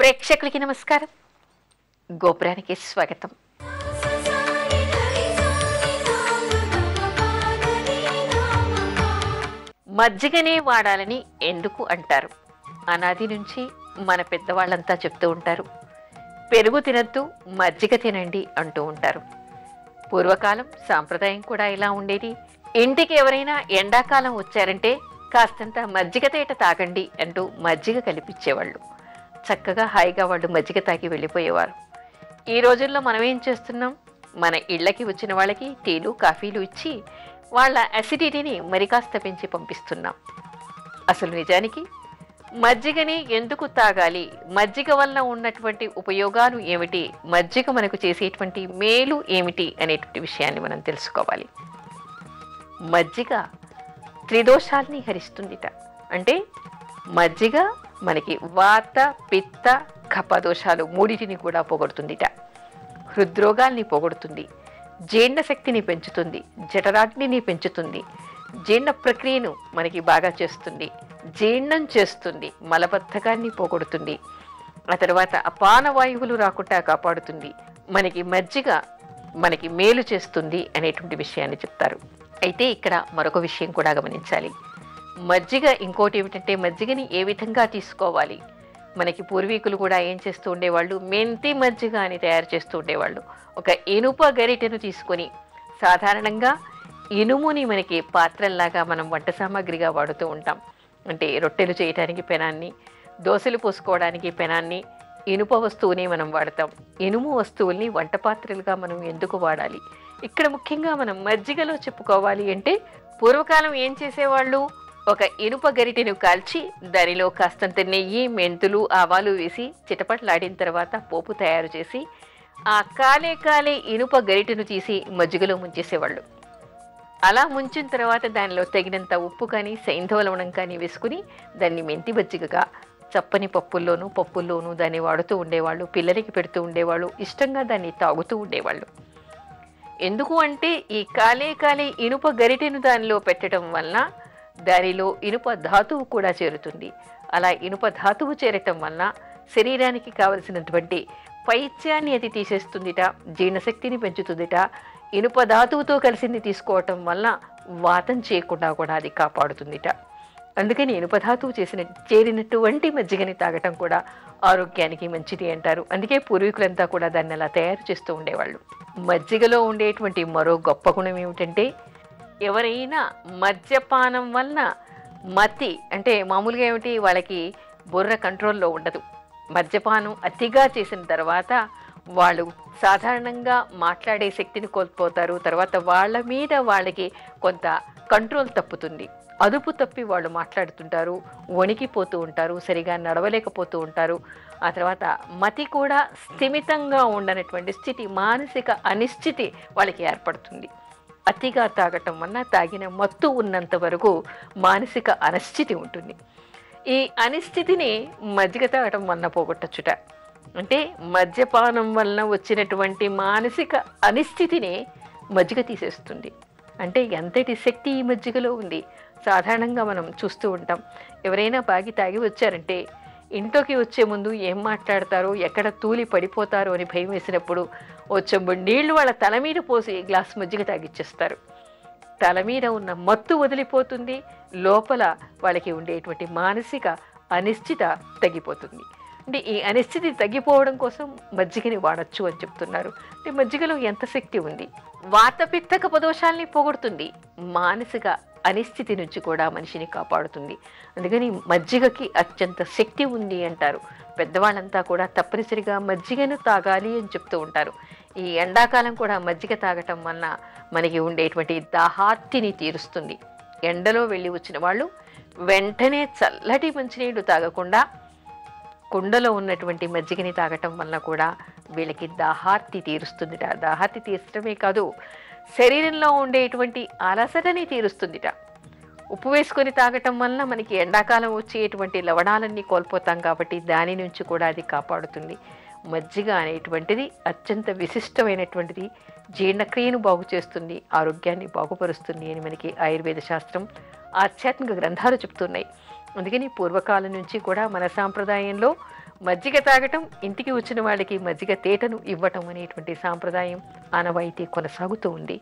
ప్రేక్షకులకి నమస్కారం. గోపురానికి స్వాగతం. మజ్జిగనే వాడాలని ఎందుకు అంటారు? అనాది నుంచి మన పెద్దవాళ్ళంతా చెప్తూ ఉంటారు. పెరుగు తినద్దు, మజ్జిగ తినండి అంటూ ఉంటారు. పూర్వకాలం సాంప్రదాయం కూడా ఇలా ఉండేది. ఇంటికి ఎవరైనా ఎండాకాలం వచ్చారంటే కాస్తంత మజ్జిగ తేట తాగండి అంటూ మజ్జిగ కలిపిచ్చేవాళ్ళు. చక్కగా హాయిగా వాళ్ళు మజ్జిగ తాగి వెళ్ళిపోయేవారు. ఈ రోజుల్లో మనం ఏం చేస్తున్నాం? మన ఇళ్ళకి వచ్చిన వాళ్ళకి టీలు కాఫీలు ఇచ్చి వాళ్ళ అసిడిటీని మరి కాస్త పెంచి పంపిస్తున్నాం. అసలు నిజానికి మజ్జిగని ఎందుకు తాగాలి? మజ్జిగ వల్ల ఉన్నటువంటి ఉపయోగాలు ఏమిటి? మజ్జిగ మనకు చేసేటువంటి మేలు ఏమిటి అనేటువంటి విషయాన్ని మనం తెలుసుకోవాలి. మజ్జిగ త్రిదోషాల్ని హరిస్తుందిట. అంటే మజ్జిగ మనకి వాత, పిత్త, కఫదోషాలు మూడిటిని కూడా పోగొడుతుందిట. హృద్రోగాల్ని పోగొడుతుంది, జీర్ణశక్తిని పెంచుతుంది, జఠరాగ్నిని పెంచుతుంది, జీర్ణ ప్రక్రియను మనకి బాగా చేస్తుంది, జీర్ణం చేస్తుంది, మలబద్ధకాన్ని పోగొడుతుంది, ఆ తర్వాత అపానవాయువులు రాకుండా కాపాడుతుంది. మనకి మజ్జిగ మనకి మేలు చేస్తుంది అనేటువంటి విషయాన్ని చెప్తారు. అయితే ఇక్కడ మరొక విషయం కూడా గమనించాలి. మజ్జిగ ఇంకోటి ఏమిటంటే మజ్జిగని ఏ విధంగా తీసుకోవాలి? మనకి పూర్వీకులు కూడా ఏం చేస్తూ ఉండేవాళ్ళు? మెంతి మజ్జిగ అని తయారు చేస్తూ ఉండేవాళ్ళు. ఒక ఇనుప గరిటెను తీసుకొని, సాధారణంగా ఇనుముని మనకి పాత్రల్లాగా మనం వంట సామాగ్రిగా వాడుతూ ఉంటాం. అంటే రొట్టెలు చేయడానికి పెనాన్ని, దోశలు పోసుకోవడానికి పెనాన్ని, ఇనుప వస్తువుని మనం వాడతాం. ఇనుము వస్తువుల్ని వంట పాత్రలుగా మనం ఎందుకు వాడాలి? ఇక్కడ ముఖ్యంగా మనం మజ్జిగలో చెప్పుకోవాలి అంటే పూర్వకాలం ఏం చేసేవాళ్ళు? ఒక ఇనుప గరిటెను కాల్చి దానిలో కాస్తంత నెయ్యి, మెంతులు, ఆవాలు వేసి చిటపట్లాడిన తర్వాత పోపు తయారు చేసి ఆ కాలే ఇనుప గరిటెను తీసి మజ్జిగలో ముంచేసేవాళ్ళు. అలా ముంచిన తర్వాత దానిలో తగినంత ఉప్పు కానీ సైంధవ లవణం కానీ వేసుకుని దాన్ని మెంతి మజ్జిగగా చప్పని పప్పుల్లోనూ దాన్ని వాడుతూ ఉండేవాళ్ళు. పిల్లలకి పెడుతూ ఉండేవాళ్ళు. ఇష్టంగా దాన్ని తాగుతూ ఉండేవాళ్ళు. ఎందుకు అంటే ఈ కాలే ఇనుప గరిటెను దానిలో పెట్టడం వలన దానిలో ఇనుప ధాతువు కూడా చేరుతుంది. అలా ఇనుప ధాతువు చేరటం వలన శరీరానికి కావలసినటువంటి పైత్యాన్ని అది తీసేస్తుందిట, జీర్ణశక్తిని పెంచుతుందిట. ఇనుప ధాతువుతో కలిసింది తీసుకోవటం వలన వాతం చేయకుండా కూడా అది కాపాడుతుందిట. అందుకని ఇనుప ధాతువు చేరినటువంటి మజ్జిగని తాగటం కూడా ఆరోగ్యానికి మంచిది అంటారు. అందుకే పూర్వీకులంతా కూడా దాన్ని అలా తయారు చేస్తూ ఉండేవాళ్ళు. మజ్జిగలో ఉండేటువంటి మరో గొప్ప గుణం ఏమిటంటే ఎవరైనా మద్యపానం వలన మతి, అంటే మామూలుగా ఏమిటి, వాళ్ళకి బుర్ర కంట్రోల్లో ఉండదు. మద్యపానం అతిగా చేసిన తర్వాత వాళ్ళు సాధారణంగా మాట్లాడే శక్తిని కోల్పోతారు. తర్వాత వాళ్ళ మీద వాళ్ళకి కొంత కంట్రోల్ తప్పుతుంది. అదుపు తప్పి వాళ్ళు మాట్లాడుతుంటారు, వణికిపోతూ ఉంటారు, సరిగా నడవలేకపోతూ ఉంటారు. ఆ తర్వాత మతి కూడా స్థిమితంగా ఉండనటువంటి స్థితి, మానసిక అనిశ్చితి వాళ్ళకి ఏర్పడుతుంది. అతిగా తాగటం వలన తాగిన మత్తు ఉన్నంత వరకు మానసిక అనిశ్చితి ఉంటుంది. ఈ అనిశ్చితిని మజ్జిగ తాగటం వలన పోగొట్టచ్చుట. అంటే మద్యపానం వలన వచ్చినటువంటి మానసిక అనిశ్చితిని మజ్జిగ తీసేస్తుంది. అంటే ఎంతటి శక్తి ఈ మజ్జిగలో ఉంది. సాధారణంగా మనం చూస్తూ ఉంటాం, ఎవరైనా బాగి తాగి వచ్చారంటే ఇంట్లోకి వచ్చే ముందు ఏం మాట్లాడతారో, ఎక్కడ తూలి పడిపోతారో అని భయం వేసినప్పుడు ఓ చెంబు నీళ్లు వాళ్ళ తల మీద పోసి గ్లాస్ మజ్జిగ తాగిచ్చేస్తారు. తల మీద ఉన్న మత్తు వదిలిపోతుంది, లోపల వాళ్ళకి ఉండేటువంటి మానసిక అనిశ్చిత తగ్గిపోతుంది. అంటే ఈ అనిశ్చితి తగ్గిపోవడం కోసం మజ్జిగని వాడచ్చు అని చెప్తున్నారు. అంటే మజ్జిగలో ఎంత శక్తి ఉంది! వాతపిత్త కఫదోషాల్ని పోగొడుతుంది, మానసిక అనిశ్చితి నుంచి కూడా మనిషిని కాపాడుతుంది. అందుకని మజ్జిగకి అత్యంత శక్తి ఉంది అంటారు. పెద్దవాళ్ళంతా కూడా తప్పనిసరిగా మజ్జిగను తాగాలి అని చెప్తూ ఉంటారు. ఈ ఎండాకాలం కూడా మజ్జిగ తాగటం వలన మనకి ఉండేటువంటి దాహార్తిని తీరుస్తుంది. ఎండలో వెళ్ళి వచ్చిన వాళ్ళు వెంటనే చల్లటి మంచినీళ్ళు తాగకుండా కుండలో ఉన్నటువంటి మజ్జిగని తాగటం వలన కూడా వీళ్ళకి దాహార్తి తీరుస్తుందిట. దాహార్తి తీర్చడమే కాదు, శరీరంలో ఉండేటువంటి అలసటని తీరుస్తుందిట. ఉప్పు వేసుకొని తాగటం వలన మనకి ఎండాకాలం వచ్చేటువంటి లవణాలన్నీ కోల్పోతాం కాబట్టి దాని నుంచి కూడా అది కాపాడుతుంది. మజ్జిగ అనేటువంటిది అత్యంత విశిష్టమైనటువంటిది. జీర్ణక్రియను బాగు చేస్తుంది, ఆరోగ్యాన్ని బాగుపరుస్తుంది అని మనకి ఆయుర్వేద శాస్త్రం, ఆధ్యాత్మిక గ్రంథాలు చెప్తున్నాయి. అందుకని పూర్వకాలం నుంచి కూడా మన సాంప్రదాయంలో మజ్జిగ తాగటం, ఇంటికి వచ్చిన వాళ్ళకి మజ్జిగ తేటను ఇవ్వటం అనేటువంటి సాంప్రదాయం, ఆనవాయితీ కొనసాగుతూ ఉంది.